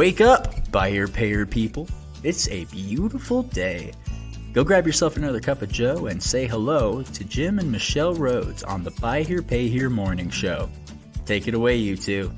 Wake up, buyer payer people. It's a beautiful day. Go grab yourself another cup of joe and say hello to Jim and Michelle Rhoads on the Buy Here Pay Here Morning Show. Take it away, you two.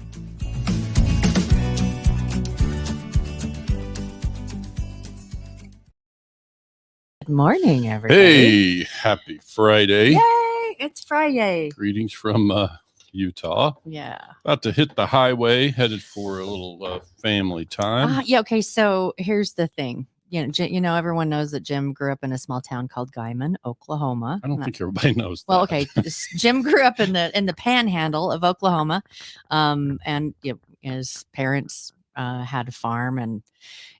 Good morning, everybody. Hey, happy Friday. Yay, it's Friday. Greetings from Utah. Yeah. About to hit the highway, headed for a little family time. Yeah, okay, so here's the thing. Everyone knows that Jim grew up in a small town called Guyman, Oklahoma. I don't think everybody knows that. Well, okay, Jim grew up in the panhandle of Oklahoma, and his parents had a farm,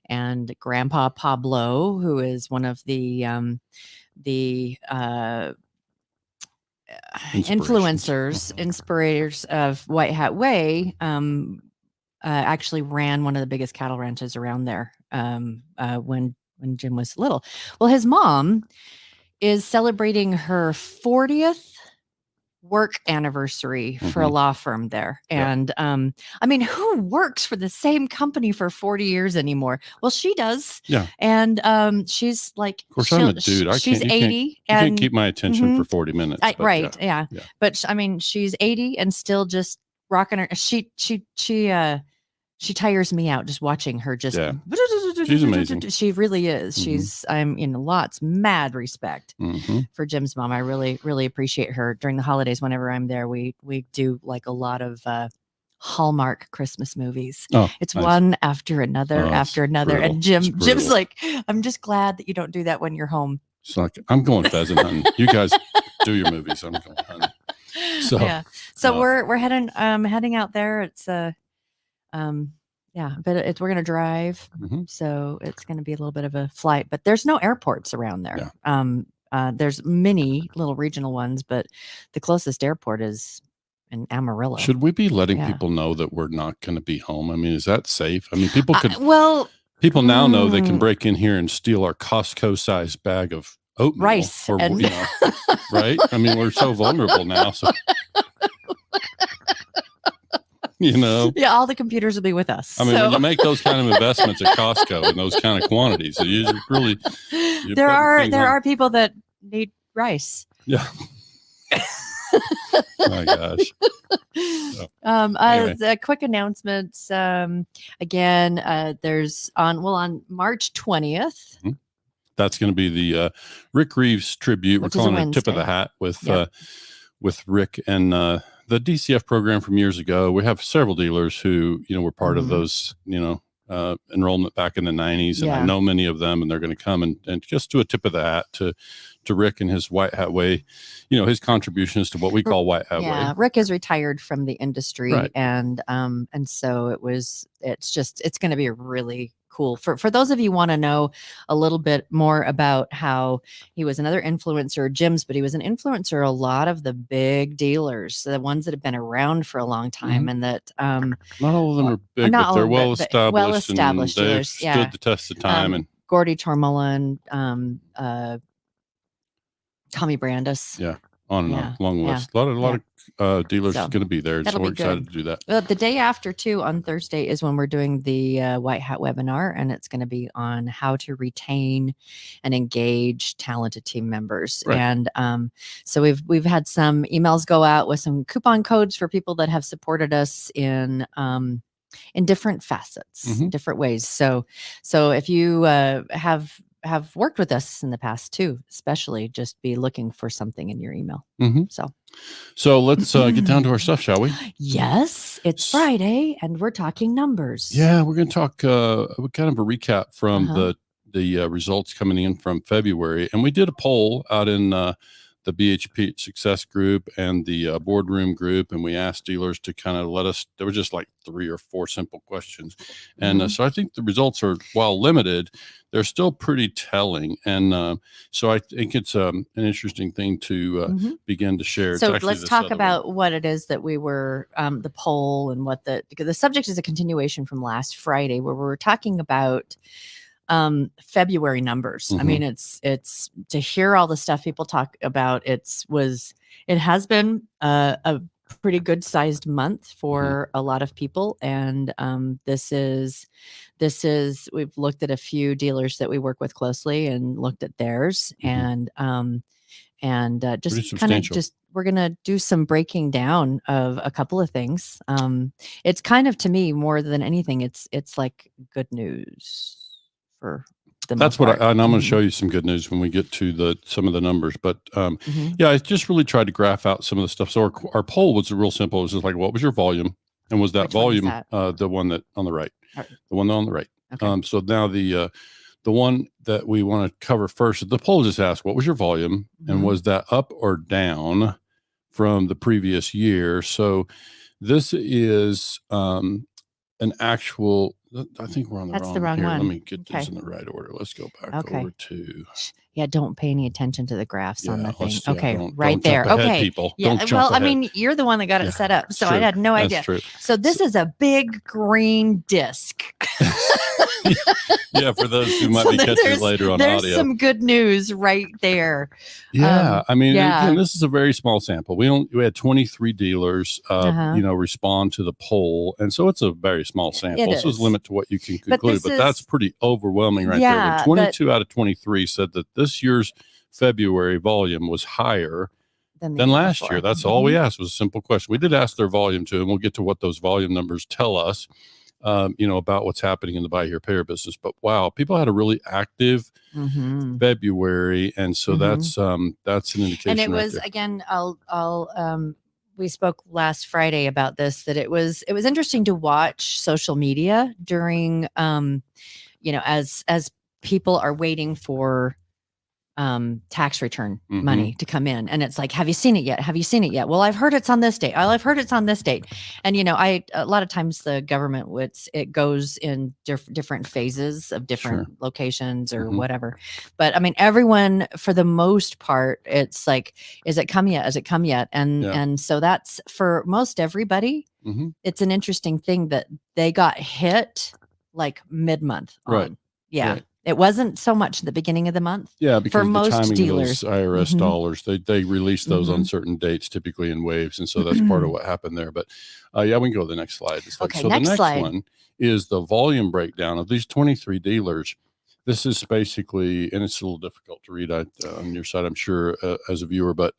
and Grandpa Pablo, who is one of the inspirators of White Hat Way, actually ran one of the biggest cattle ranches around there when Jim was little. Well, his mom is celebrating her 40th work anniversary for a law firm there. And who works for the same company for 40 years anymore? Well, she does. Yeah. And she's like, of course, I'm a dude. She's 80 and can't keep my attention for 40 minutes. Right. Yeah. But she's 80 and still just rocking her. She tires me out just watching her. She's amazing. She really is. I'm in lots mad respect for Jim's mom. I really, really appreciate her. During the holidays, whenever I'm there, we do like a lot of Hallmark Christmas movies. Oh, it's nice. One after another. Brutal. And Jim's like, I'm just glad that you don't do that when you're home. It's like, I'm going pheasant hunting. You guys do your movies. I'm going hunting. So we're heading out there. It's but we're going to drive. So it's going to be a little bit of a flight, but there's no airports around there. Yeah. There's many little regional ones, but the closest airport is in Amarillo. Should we be letting people know that we're not going to be home? I mean, is that safe? I mean, people could, people now know they can break in here and steal our Costco sized bag of oatmeal. Rice. Right? I mean, we're so vulnerable now. So. Yeah, all the computers will be with us. I mean, when you make those kind of investments at Costco in those kind of quantities, there are people that need rice. Yeah. My gosh. Anyway. Quick announcements. Again, there's on March 20th. That's going to be the Rick Reeves tribute. We're calling it Tip of the Hat with Rick and the DCF program from years ago. We have several dealers who, were part of those, enrollment back in the 90s. And I know many of them, and they're going to come and just do a tip of the hat to Rick and his White Hat Way, his contributions to what we call White Hat Way. Yeah, Rick is retired from the industry. Right. And so it's going to be a really cool. For those of you who want to know a little bit more about how he was another influencer, Jim's, but he was an influencer a lot of the big dealers, the ones that have been around for a long time, and that not all of them are big, but they're well established and they've stood the test of time. And Gordy Tormolen, Tommy Brandis. Yeah. On and on, long list. A lot of dealers going to be there, so we're excited to do that. Well, the day after, too, on Thursday is when we're doing the White Hat webinar, and it's going to be on how to retain and engage talented team members. Right. And so we've had some emails go out with some coupon codes for people that have supported us in different facets, different ways. So if you have worked with us in the past too, especially just be looking for something in your email. So let's get down to our stuff, shall we? Yes, it's Friday and we're talking numbers. Yeah, we're going to talk kind of a recap from the results coming in from February. And we did a poll out in the BHPH Success group and the boardroom group, and we asked dealers to kind of there were just like 3 or 4 simple questions. And so I think the results are, while limited, they're still pretty telling. And so I think it's an interesting thing to begin to share. So let's talk about what it is that we were, the poll, and what because the subject is a continuation from last Friday, where we were talking about February numbers. I mean, it's to hear all the stuff people talk about. It has been a pretty good sized month for a lot of people. And this is we've looked at a few dealers that we work with closely and looked at theirs, and just kind of we're going to do some breaking down of a couple of things. It's kind of, to me, more than anything, it's like good news for the most part. And I'm going to show you some good news when we get to some of the numbers. But yeah, I just really tried to graph out some of the stuff. So our poll was real simple. It was just like, what was your volume? And was that Which one is volume that? the one that on the right? Right. The one on the right. Okay. So now the one that we want to cover first, the poll just asked, what was your volume? And was that up or down from the previous year? So this is an actual, I think we're on the wrong here. one. Let me get this in the right order. Let's go back over to. Yeah, don't pay any attention to the graphs on the thing. Okay, don't there. Jump ahead, okay, people. Yeah. Don't jump ahead. I mean, you're the one that got it set up, so I had no idea. True. So this is a big green disc. Yeah, for those who might be catching it later on there's audio. There's some good news right there. Yeah, I mean, again, this is a very small sample. We had 23 dealers, respond to the poll, and so it's a very small sample. So it's a limit to what you can conclude, but that's pretty overwhelming right there. When 22 out of 23 said that this year's February volume was higher than last year. That's all we asked, was a simple question. We did ask their volume too, and we'll get to what those volume numbers tell us. About what's happening in the buy here, pay here business. But wow, people had a really active February, and so that's an indication. And it was again, we spoke last Friday about this, that it was interesting to watch social media during, as people are waiting for tax return money to come in, and it's like, have you seen it yet? Have you seen it yet? Well, I've heard it's on this date. I've heard it's on this date. And a lot of times the government it goes in different phases of different locations or whatever. But I mean, everyone, for the most part, it's like, is it come yet? Is it come yet? And so that's for most everybody. It's an interesting thing that they got hit like mid-month on. Right. Yeah. Right. It wasn't so much the beginning of the month. Yeah, because for most timing dealers, of those IRS dollars, they release those on certain dates, typically in waves, and so that's part of what happened there. But we can go to the next slide. Okay, so next the next slide. one is the volume breakdown of these 23 dealers. This is basically, and it's a little difficult to read on your side, I'm sure, as a viewer, but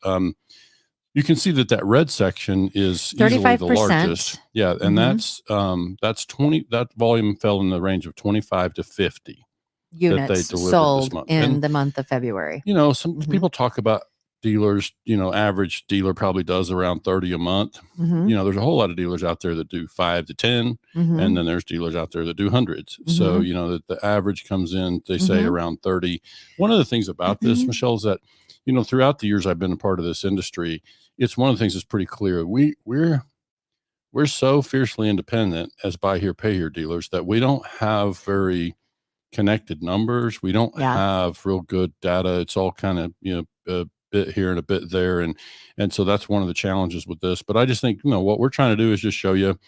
you can see that red section is 35%. Easily the largest. Yeah, and that's 20. That volume fell in the range of 25 to 50. Units sold in the month of February. Some people talk about dealers, average dealer probably does around 30 a month. There's a whole lot of dealers out there that do 5 to 10, and then there's dealers out there that do hundreds. So, that the average comes in, they say around 30. One of the things about this, Michelle, is that, throughout the years I've been a part of this industry, it's one of the things that's pretty clear. We're so fiercely independent as buy here, pay here dealers that we don't have very connected numbers. We don't have real good data. It's all kind of, a bit here and a bit there. And so that's one of the challenges with this. But I just think, what we're trying to do is just show you,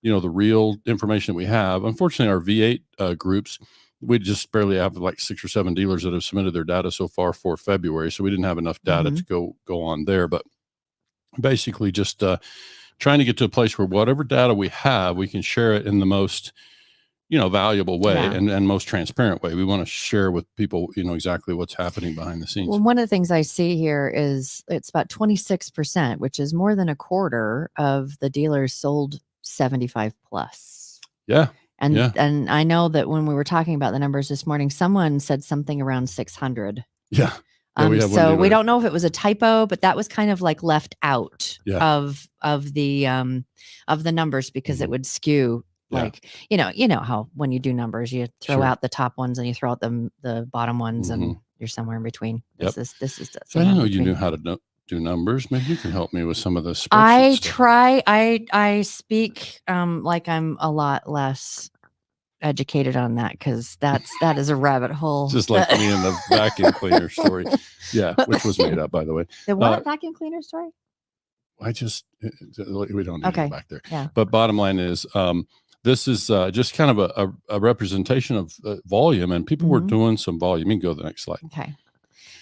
the real information that we have. Unfortunately, our V8 groups, we just barely have like 6 or 7 dealers that have submitted their data so far for February. So we didn't have enough data to go on there. But basically just trying to get to a place where whatever data we have, we can share it in the most valuable way and most transparent way. We want to share with people, exactly what's happening behind the scenes. Well, one of the things I see here is it's about 26%, which is more than a quarter of the dealers sold 75 plus. Yeah. And I know that when we were talking about the numbers this morning, someone said something around 600. Yeah. So we don't know if it was a typo, but that was kind of like left out of the numbers because it would skew. Like, how when you do numbers, you throw out the top ones and you throw out the bottom ones and you're somewhere in between. This is So I didn't know you knew how to do numbers. Maybe you can help me with some of the spreadsheets. I speak like I'm a lot less educated on that because that is a rabbit hole. Just like me in the vacuum cleaner story. Yeah, which was made up, by the way. The what vacuum cleaner story? We don't need it back there. Yeah. But bottom line is, this is just kind of a representation of volume, and people were doing some volume. You can go to the next slide. Okay.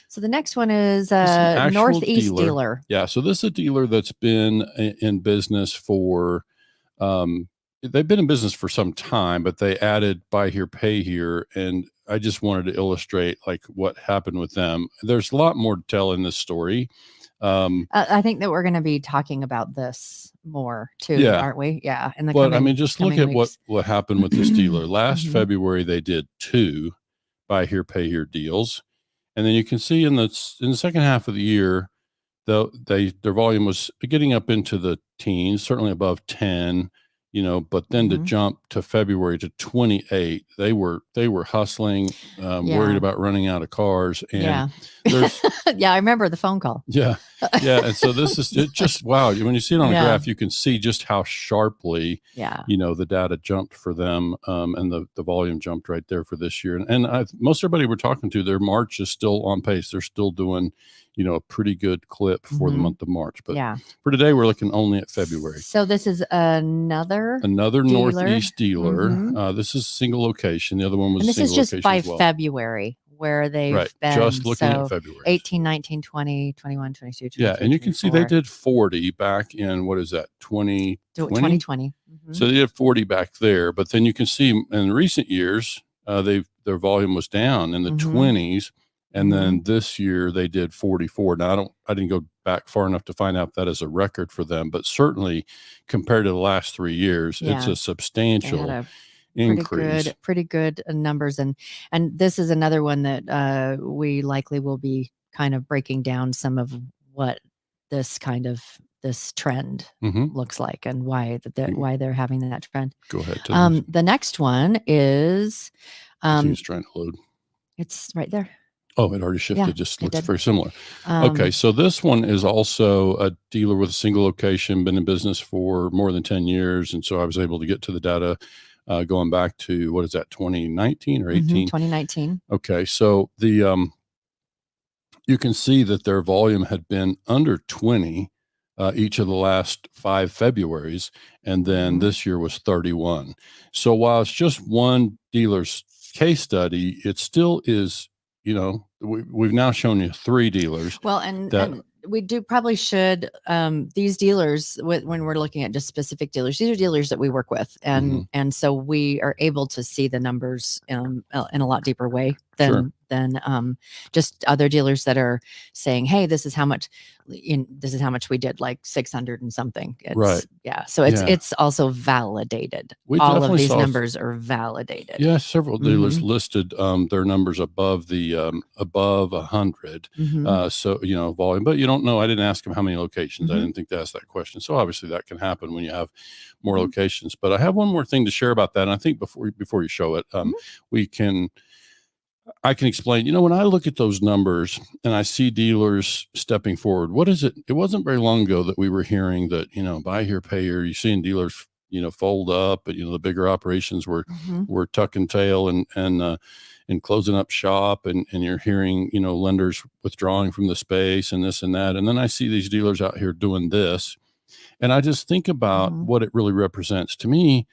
So the next one is This is an actual Northeast dealer. Yeah. So this is a dealer that's been in business for, they've been in business for some time, but they added buy here, pay here. And I just wanted to illustrate like what happened with them. There's a lot more to tell in this story. I think that we're going to be talking about this more too, Yeah. aren't we? Yeah. In the But coming, I mean, just look at weeks. what happened with this dealer. Last Mhm. February, they did 2 buy here, pay here deals. And then you can see in the second half of the year, though their volume was getting up into the teens, certainly above 10, but then to jump to February to 28, they were hustling, worried about running out of cars. And there's, yeah, I remember the phone call. Yeah. And so this is just, wow. When you see it on a graph, you can see just how sharply, the data jumped for them. And the volume jumped right there for this year. And most everybody we're talking to, their March is still on pace. They're still doing, a pretty good clip for the month of March. But for today, we're looking only at February. So this is another dealer. Northeast dealer. This is single location. The other one was and a single location. This is just by February where they've been. Just looking at February. 18, 19, 20, 21, 22, 23, Yeah, and you can see they did 40 back in, what is that, 2020? 2020. So they did 40 back there. But then you can see in recent years, their volume was down in the 20s. And then this year they did 44. Now I didn't go back far enough to find out that is a record for them, but certainly compared to the last 3 years, it's a substantial increase. Pretty good numbers. And this is another one that we likely will be kind of breaking down some of what this trend looks like and why they're having that trend. Go ahead. The next one is it's trying to load. It's right there. Oh, it already shifted. Just looks very similar. Okay. So this one is also a dealer with a single location, been in business for more than 10 years. And so I was able to get to the data going back to, what is that, 2019 or 18? 2019. Okay. So you can see that their volume had been under 20 each of the last 5 Februaries. And then this year was 31. So while it's just one dealer's case study, it still is, we've now shown you 3 dealers. Well, and we probably should, these dealers, when we're looking at just specific dealers, these are dealers that we work with. And so we are able to see the numbers in a lot deeper way than just other dealers that are saying, hey, this is how much we did, like 600 and something. Yeah. So it's also validated. All of these numbers are validated. Yeah. Several dealers listed their numbers above above 100. So, volume, but you don't know. I didn't ask them how many locations. I didn't think to ask that question. So obviously that can happen when you have more locations. But I have one more thing to share about that. And I think before you show it, I can explain, when I look at those numbers and I see dealers stepping forward, what is it? It wasn't very long ago that we were hearing that, buy here, pay here. You're seeing dealers, fold up, but, the bigger operations were tuck and tail and closing up shop. And you're hearing, lenders withdrawing from the space and this and that. And then I see these dealers out here doing this. And I just think about what it really represents. To me,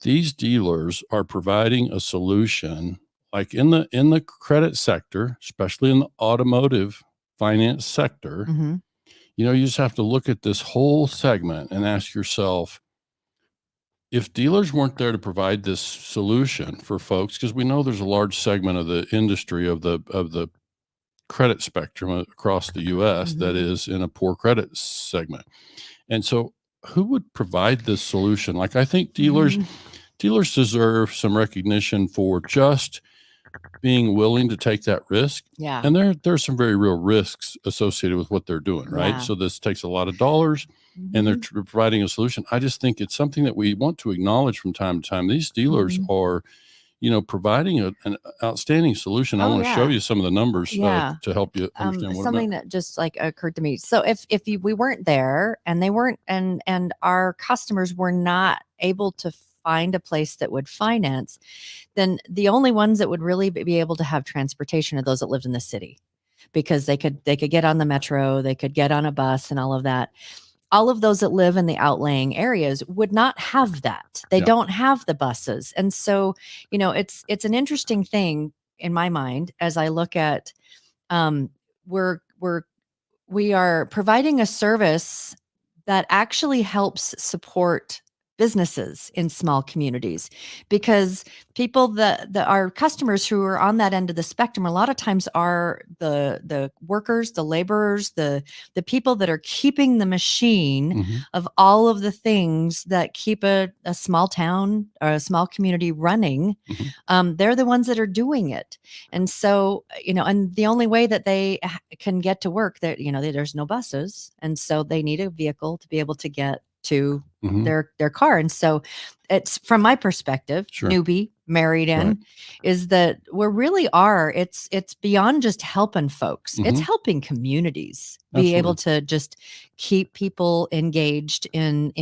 these dealers are providing a solution. Like in the credit sector, especially in the automotive finance sector, you just have to look at this whole segment and ask yourself, if dealers weren't there to provide this solution for folks, because we know there's a large segment of the industry of the credit spectrum across the U.S. that is in a poor credit segment. And so who would provide this solution? Like, I think dealers deserve some recognition for just being willing to take that risk. Yeah. And there's some very real risks associated with what they're doing, right? Yeah. So this takes a lot of dollars and they're providing a solution. I just think it's something that we want to acknowledge from time to time. These dealers are, providing an outstanding solution. I want to show you some of the numbers to help you understand what something that just occurred to me. So if we weren't there and they weren't, and our customers were not able to find a place that would finance, then the only ones that would really be able to have transportation are those that lived in the city, because they could get on the metro, they could get on a bus and all of that. All of those that live in the outlying areas would not have that. They don't have the buses. And so, it's an interesting thing in my mind as I look at we are providing a service that actually helps support businesses in small communities, because people that our customers who are on that end of the spectrum a lot of times are the workers, the laborers, the people that are keeping the machine of all of the things that keep a small town or a small community running. They're the ones that are doing it. And so, and the only way that they can get to work, that, there's no buses. And so they need a vehicle to be able to get to their car. And so it's, from my perspective, newbie, married in, is that we really are, it's beyond just helping folks. It's helping communities be able to just keep people engaged in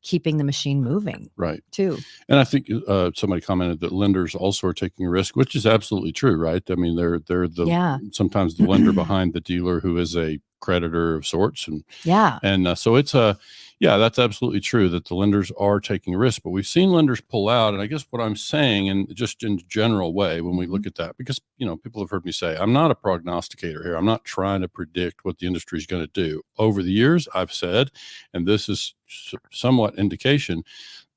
keeping the machine moving. Too. And I think somebody commented that lenders also are taking a risk, which is absolutely true, right? I mean, they're sometimes the lender behind the dealer who is a creditor of sorts. And so it's that's absolutely true that the lenders are taking a risk, but we've seen lenders pull out. And I guess what I'm saying, and just in general way, when we look at that, because, people have heard me say, I'm not a prognosticator here. I'm not trying to predict what the industry is going to do. Over the years, I've said, and this is somewhat indication,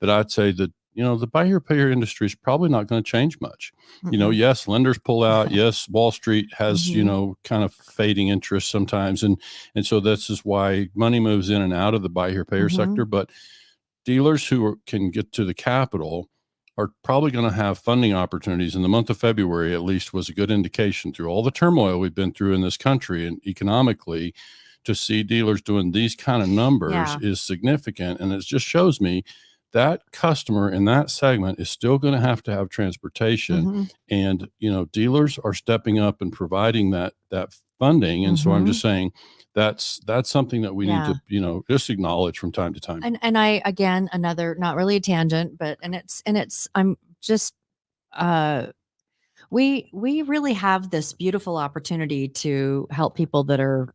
that I'd say that, the buy here, pay here industry is probably not going to change much. Yes, lenders pull out. Yes, Wall Street has, kind of fading interest sometimes. And so this is why money moves in and out of the buy here, pay here sector. But dealers who can get to the capital are probably going to have funding opportunities. In the month of February, at least, was a good indication through all the turmoil we've been through in this country and economically. To see dealers doing these kind of numbers is significant. And it just shows me that customer in that segment is still going to have transportation. And, dealers are stepping up and providing that funding. And so I'm just saying that's something that we need to, just acknowledge from time to time. And I, again, another, not really a tangent, but, I'm just, we really have this beautiful opportunity to help people that are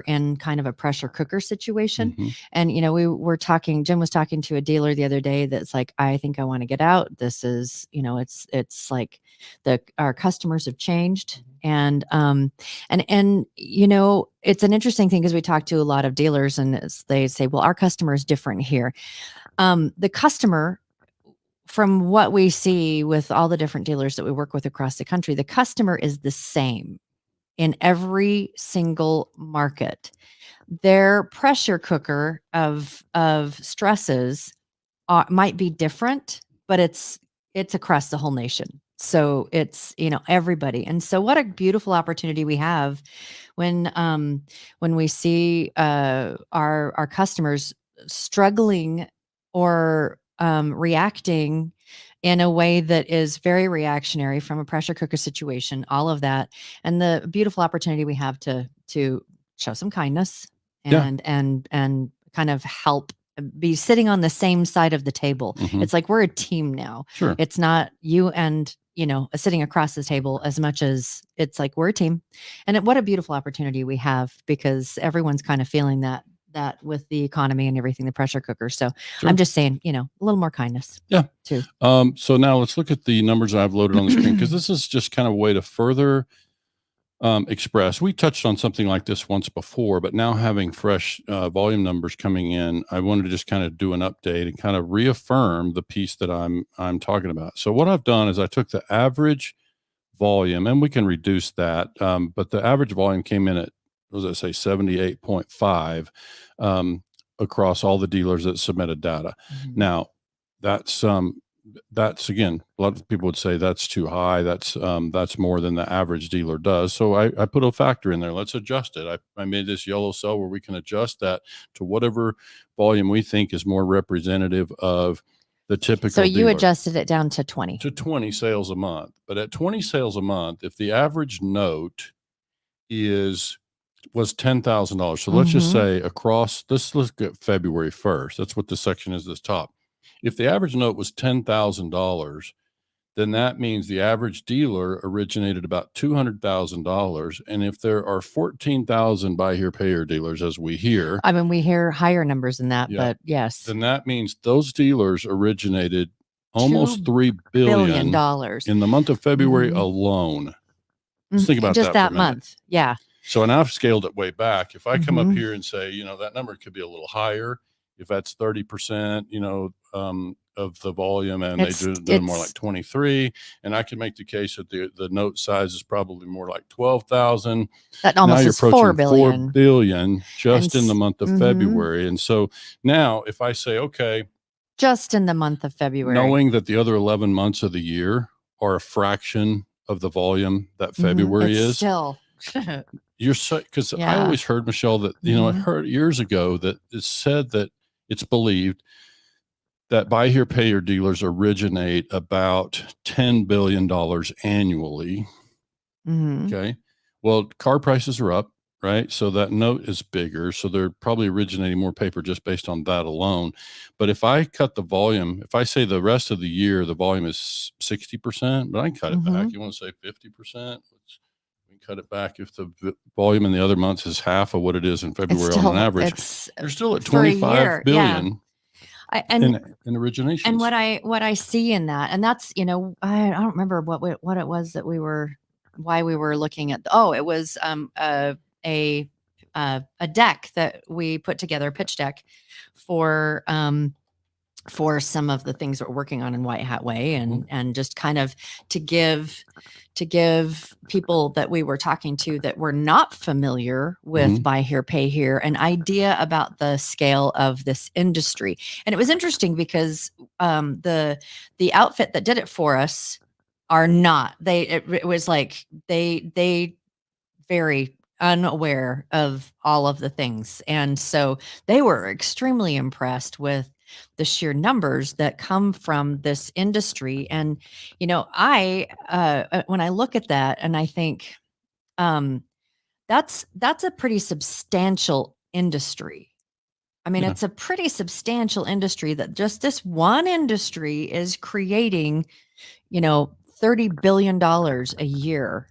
in kind of a pressure cooker situation. And, Jim was talking to a dealer the other day that's like, I think I want to get out. This is, it's like our customers have changed. And it's an interesting thing because we talk to a lot of dealers and they say, well, our customer is different here. The customer, from what we see with all the different dealers that we work with across the country, the customer is the same in every single market. Their pressure cooker of stresses might be different, but it's across the whole nation. So it's, everybody. And so what a beautiful opportunity we have when we see our customers struggling or reacting in a way that is very reactionary from a pressure cooker situation, all of that. And the beautiful opportunity we have to show some kindness and kind of help, be sitting on the same side of the table. It's like we're a team now. It's not you and sitting across the table as much as it's like we're a team. And what a beautiful opportunity we have, because everyone's kind of feeling that with the economy and everything, the pressure cooker. So I'm just saying, a little more kindness. Too. So now let's look at the numbers I've loaded on the screen, because this is just kind of a way to further express. We touched on something like this once before, but now having fresh volume numbers coming in, I wanted to just kind of do an update and kind of reaffirm the piece that I'm talking about. So what I've done is I took the average volume, and we can reduce that, but the average volume came in at, what does it say, 78.5 across all the dealers that submitted data. Now, that's again, a lot of people would say that's too high. That's more than the average dealer does. So I put a factor in there. Let's adjust it. I made this yellow cell where we can adjust that to whatever volume we think is more representative of the typical So you dealer. Adjusted it down to 20. To 20 sales a month. But at 20 sales a month, if the average note was $10,000. So let's just say across, let's look at February 1st. That's what the section is, this top. If the average note was $10,000, then that means the average dealer originated about $200,000. And if there are 14,000 buy here, pay here dealers, as we hear. I mean, we hear higher numbers than that, but yes. Then that means those dealers originated almost $3 billion in the month of February alone. Just think about just that for a that minute. month. Yeah. So, and I've scaled it way back. If I come up here and say, that number could be a little higher, if that's 30%, of the volume, and they do more like 23, and I can make the case that the note size is probably more like 12,000. That almost now you're is 4 billion. 4 billion just And in the month of February. And so now if I say, okay, just in the month of February, knowing that the other 11 months of the year are a fraction of the volume that February is still. You're so, because I always heard, Michelle, that, I heard years ago that it's said that it's believed that buy here, pay here dealers originate about $10 billion annually. Okay. Well, car prices are up, right? So that note is bigger. So they're probably originating more paper just based on that alone. But if I cut the volume, if I say the rest of the year, the volume is 60%, but I can cut it back. You want to say 50%? Cut it back. If the volume in the other months is half of what it is in February on an average, you're still at 25 billion in origination. And what I see in that, and that's, I don't remember what it was that why we were looking at. It was a deck that we put together, a pitch deck for some of the things that we're working on in White Hat Way, and just kind of to give people that we were talking to that were not familiar with buy here, pay here, an idea about the scale of this industry. And it was interesting because the outfit that did it for us are not, it was like they very unaware of all of the things. And so they were extremely impressed with the sheer numbers that come from this industry. And, I when I look at that and I think that's a pretty substantial industry. I mean, it's a pretty substantial industry that just this one industry is creating, $30 billion a year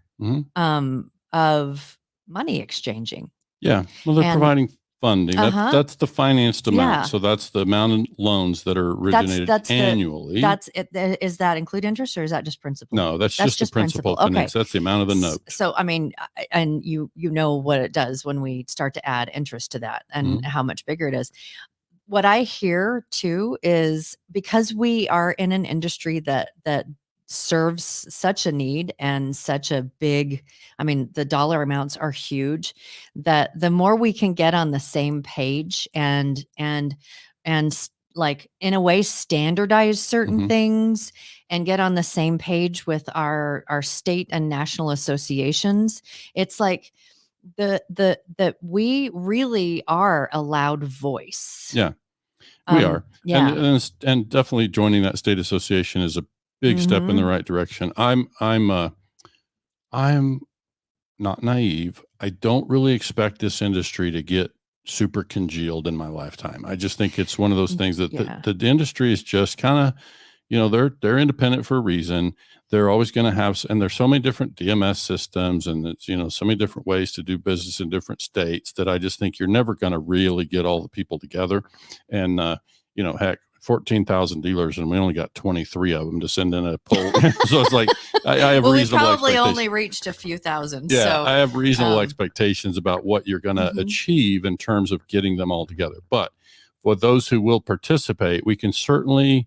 of money exchanging. Yeah. Well, they're providing funding. That's the financed amount. So that's the amount of loans that are originated annually. Is that include interest, or is that just principal? No, that's just the principal finance. That's the amount of the note. So, I mean, and you know what it does when we start to add interest to that and how much bigger it is. What I hear too is because we are in an industry that serves such a need and such a big, the dollar amounts are huge, that the more we can get on the same page and like in a way standardize certain things and get on the same page with our state and national associations, it's like that we really are a loud voice. Yeah, we are. Yeah. And definitely joining that state association is a big step in the right direction. I'm not naive. I don't really expect this industry to get super congealed in my lifetime. I just think it's one of those things that the industry is just kind of, they're independent for a reason. They're always going to have, and there's so many different DMS systems, and it's, so many different ways to do business in different states that I just think you're never going to really get all the people together. And, heck, 14,000 dealers, and we only got 23 of them to send in a poll. So it's like, I have reasonable expectations. We probably only reached a few thousand. Yeah, so, I have reasonable expectations about what you're going to achieve in terms of getting them all together. But for those who will participate, we can certainly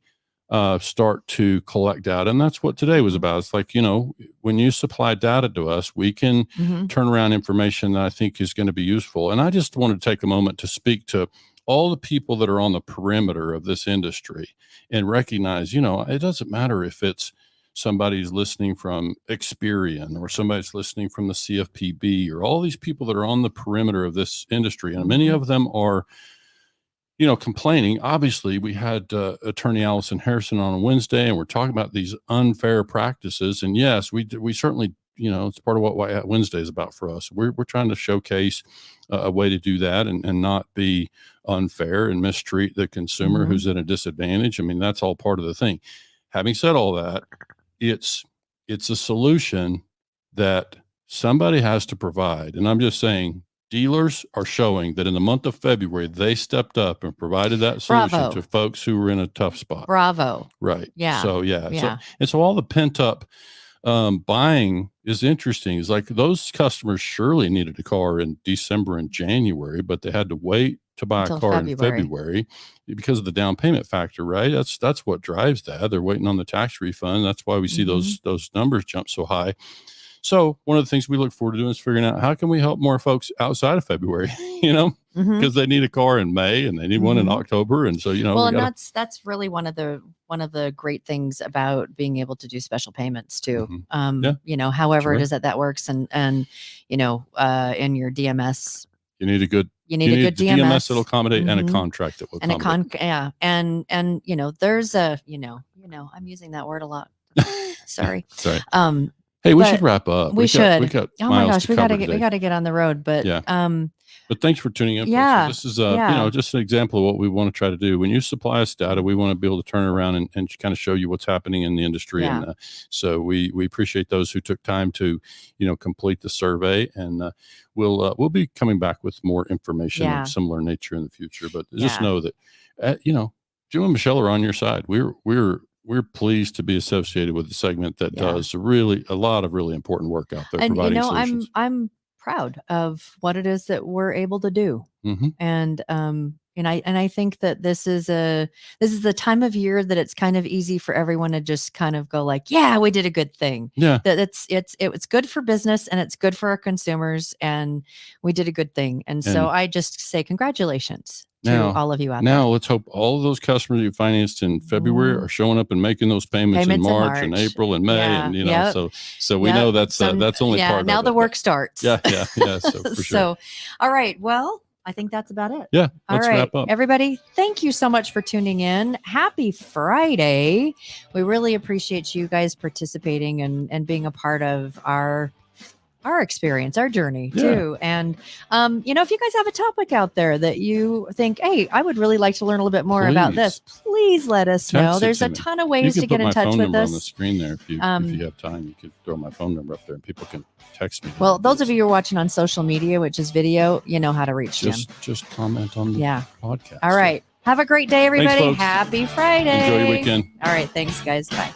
start to collect data. And that's what today was about. It's like, when you supply data to us, we can turn around information that I think is going to be useful. And I just want to take a moment to speak to all the people that are on the perimeter of this industry and recognize, it doesn't matter if it's somebody's listening from Experian or somebody's listening from the CFPB or all these people that are on the perimeter of this industry. And many of them are, complaining. Obviously, we had attorney Allison Harrison on Wednesday, and we're talking about these unfair practices. And yes, we certainly, it's part of what White Hat Wednesday is about for us. We're trying to showcase a way to do that and not be unfair and mistreat the consumer who's at a disadvantage. I mean, that's all part of the thing. Having said all that, it's a solution that somebody has to provide. And I'm just saying, dealers are showing that in the month of February, they stepped up and provided that solution to folks who were in a tough spot. Bravo. Right. Yeah. So, yeah. So all the pent up buying is interesting. It's like those customers surely needed a car in December and January, but they had to wait to buy Until a car February. in February because of the down payment factor, right? That's what drives that. They're waiting on the tax refund. That's why we see those numbers jump so high. So one of the things we look forward to doing is figuring out how can we help more folks outside of February, because they need a car in May and they need one in October. And so, well, and that's really one of the great things about being able to do special payments too. However it is that works. And in your DMS, you need a good DMS that'll accommodate and a contract that will accommodate. And there's I'm using that word a lot. Sorry. Sorry. Hey, we should wrap up. We should. We got oh my gosh, we got to get on the road. But but thanks for tuning in. Yeah. This is just an example of what we want to try to do. When you supply us data, we want to be able to turn around and kind of show you what's happening in the industry. Yeah. And so we appreciate those who took time to complete the survey, and we'll be coming back with more information of similar nature in the future. But just know that Jim and Michelle are on your side. We're pleased to be associated with the segment that does a lot of really important work out there. And providing solutions. I'm proud of what it is that we're able to do. And I think that this is the time of year that it's kind of easy for everyone to just kind of go like, yeah, we did a good thing. Yeah. That it's good for business and it's good for our consumers and we did a good thing. And so I just say congratulations to all of you out there. Now let's hope all of those customers you financed in February are showing up and making those payments in March and April and May. And so we know that's only part of it. Now the work starts. So for sure. So all right. Well, I think that's about it. Yeah. Let's wrap up. Everybody, thank you so much for tuning in. Happy Friday. We really appreciate you guys participating and being a part of our experience, our journey too. And, if you guys have a topic out there that you think, hey, I would really like to learn a little bit more about this, please let us know. There's a ton of ways to get in touch with us. On the screen there. If you have time, you could throw my phone number up there and people can text me. Well, those of you who are watching on social media, which is video, you know how to reach Jim. Just comment on the podcast. All right. Have a great day, everybody. Thanks, Happy Friday. Enjoy your weekend. All right. Thanks, guys. Bye.